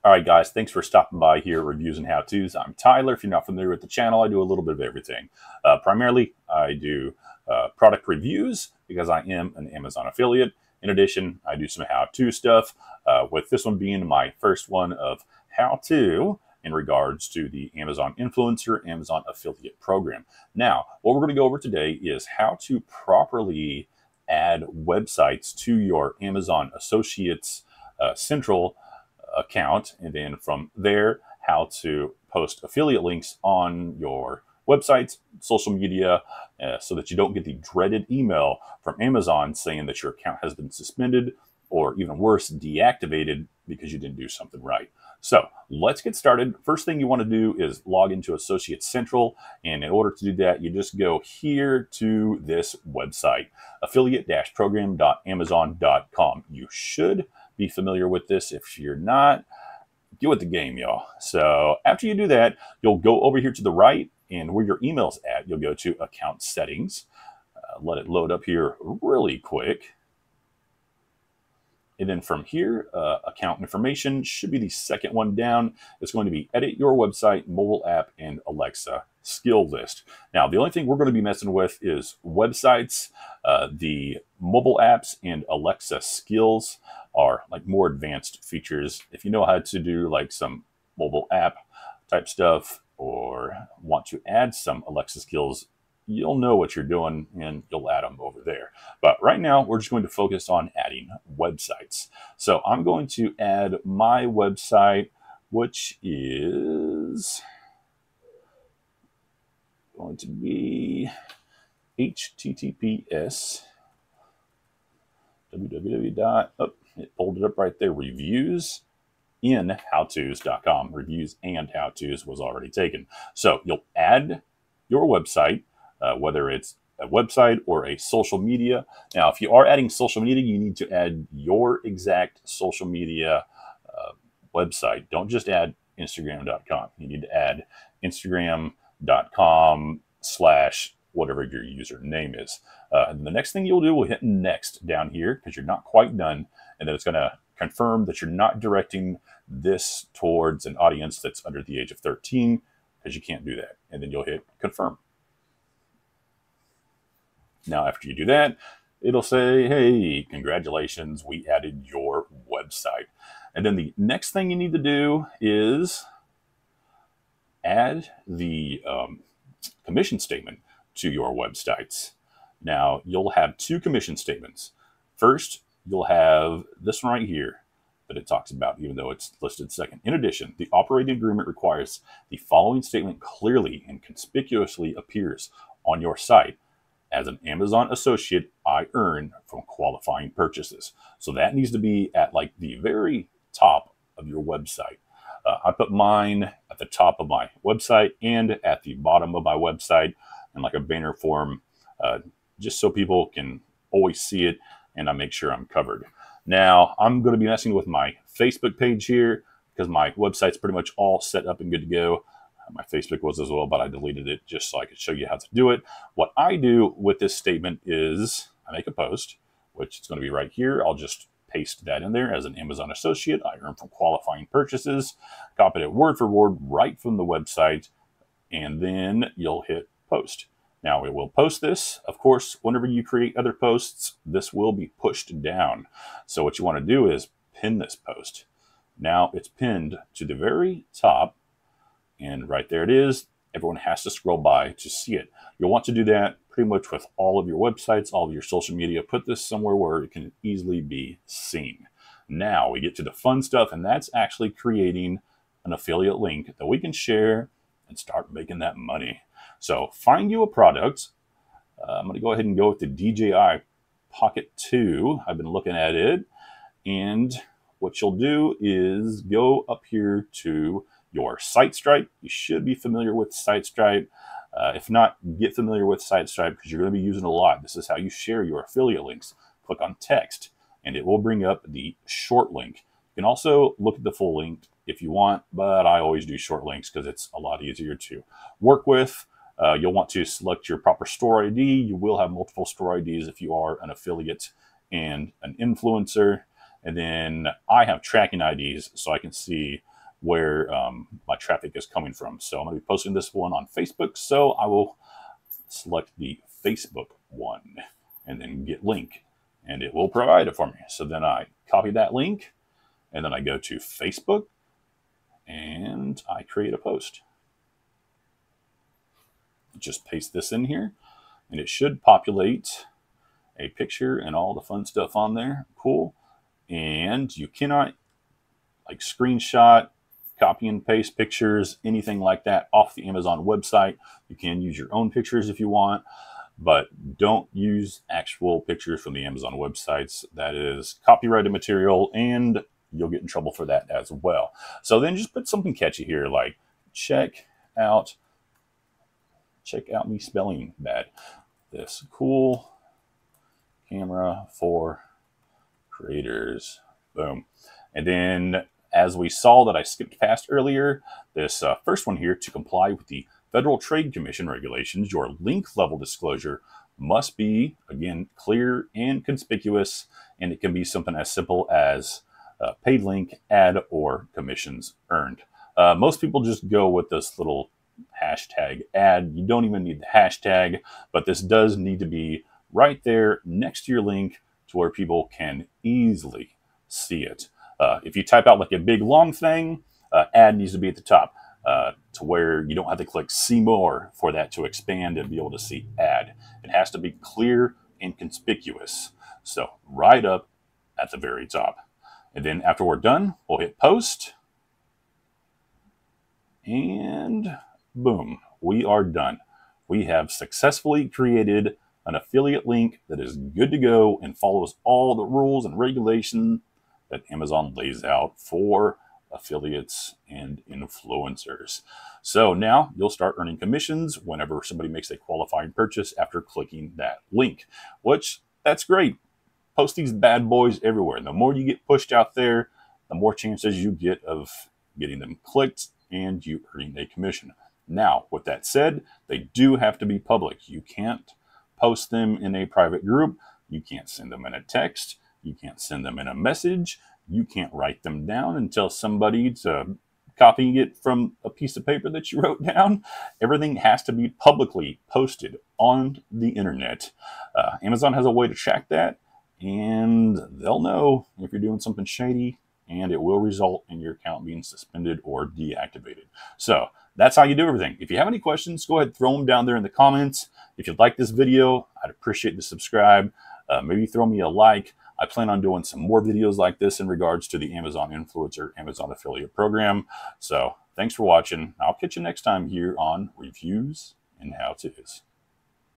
All right, guys, thanks for stopping by here at Reviews and How-Tos. I'm Tyler. If you're not familiar with the channel, I do a little bit of everything. Primarily, I do product reviews because I am an Amazon affiliate. In addition, I do some how-to stuff, with this one being my first one of how-to in regards to the Amazon Influencer, Amazon Affiliate Program. Now, what we're going to go over today is how to properly add websites to your Amazon Associates Central account, and then from there how to post affiliate links on your websites, social media, so that you don't get the dreaded email from Amazon saying that your account has been suspended, or even worse, deactivated because you didn't do something right. So let's get started. First thing you want to do is log into Associates Central, and in order to do that, you just go here to this website, affiliate-program.amazon.com. You should be familiar with this. If you're not, get with the game, y'all. So after you do that, you'll go over here to the right, and where your email's at, you'll go to account settings. Let it load up here really quick. And then from here, account information should be the second one down. It's going to be edit your website, mobile app, and Alexa skill list. Now, the only thing we're going to be messing with is websites. The mobile apps and Alexa skills are like more advanced features. If you know how to do like some mobile app type stuff, or want to add some Alexa skills, you'll know what you're doing and you'll add them over there. But right now, we're just going to focus on adding websites. So I'm going to add my website, which is going to be https www. It pulled it up right there, reviews in howtos.com. Reviews and how-tos was already taken. So you'll add your website, whether it's a website or a social media. Now, if you are adding social media, you need to add your exact social media website. Don't just add Instagram.com. You need to add Instagram.com/ whatever your username is. And the next thing you'll do, we'll hit next down here because you're not quite done. And then it's going to confirm that you're not directing this towards an audience that's under the age of 13, because you can't do that. And then you'll hit confirm. Now, after you do that, it'll say, hey, congratulations, we added your website. And then the next thing you need to do is add the commission statement to your websites. Now, you'll have two commission statements. First, you'll have this one right here that it talks about, even though it's listed second. In addition, the operating agreement requires the following statement clearly and conspicuously appears on your site. As an Amazon associate, I earn from qualifying purchases. So that needs to be at like the very top of your website. I put mine at the top of my website and at the bottom of my website in like a banner form, just so people can always see it, and I make sure I'm covered. Now, I'm going to be messing with my Facebook page here because my website's pretty much all set up and good to go. My Facebook was as well, but I deleted it just so I could show you how to do it. What I do with this statement is I make a post, which is going to be right here. I'll just paste that in there. As an Amazon associate, I earn from qualifying purchases. Copy it word for word right from the website, and then you'll hit post. Now, it will post this. Of course, whenever you create other posts, this will be pushed down. So what you want to do is pin this post. Now it's pinned to the very top, and right there it is. Everyone has to scroll by to see it. You'll want to do that pretty much with all of your websites, all of your social media. Put this somewhere where it can easily be seen. Now we get to the fun stuff, and that's actually creating an affiliate link that we can share and start making that money. So find you a product. I'm going to go ahead and go with the DJI Pocket 2. I've been looking at it, and what you'll do is go up here to your SiteStripe. You should be familiar with SiteStripe. If not, get familiar with SiteStripe because you're going to be using it a lot. This is how you share your affiliate links. Click on text, and it will bring up the short link. You can also look at the full link if you want, but I always do short links because it's a lot easier to work with. You'll want to select your proper store ID. You will have multiple store IDs if you are an affiliate and an influencer. And then I have tracking IDs so I can see where my traffic is coming from. So I'm going to be posting this one on Facebook. So I will select the Facebook one and then get link, and it will provide it for me. So then I copy that link, and then I go to Facebook and I create a post. Just paste this in here, and it should populate a picture and all the fun stuff on there. Cool. And you cannot like screenshot, copy and paste pictures, anything like that off the Amazon website. You can use your own pictures if you want, but don't use actual pictures from the Amazon websites. That is copyrighted material, and you'll get in trouble for that as well. So then just put something catchy here, like check out me spelling bad. This cool camera for creators. Boom. And then, as we saw that I skipped past earlier, this first one here, to comply with the Federal Trade Commission regulations, your link level disclosure must be, again, clear and conspicuous, and it can be something as simple as paid link, ad, or commissions earned. Most people just go with this little hashtag ad. You don't even need the hashtag, but this does need to be right there next to your link to where people can easily see it. If you type out like a big long thing, ad needs to be at the top to where you don't have to click see more for that to expand and be able to see ad. It has to be clear and conspicuous. So right up at the very top. And then after we're done, we'll hit post. And boom, we are done. We have successfully created an affiliate link that is good to go and follows all the rules and regulations that Amazon lays out for affiliates and influencers. So now you'll start earning commissions whenever somebody makes a qualifying purchase after clicking that link, which that's great. Post these bad boys everywhere. The more you get pushed out there, the more chances you get of getting them clicked and you earning a commission. Now, with that said, they do have to be public. You can't post them in a private group. You can't send them in a text. You can't send them in a message. You can't write them down and tell somebody to copy it from a piece of paper that you wrote down. Everything has to be publicly posted on the internet. Amazon has a way to track that, and they'll know if you're doing something shady, and it will result in your account being suspended or deactivated. So that's how you do everything. If you have any questions, go ahead and throw them down there in the comments. If you like this video, I'd appreciate the subscribe. Maybe throw me a like. I plan on doing some more videos like this in regards to the Amazon Influencer, Amazon Affiliate Program. So thanks for watching. I'll catch you next time here on Reviews and How-Tos.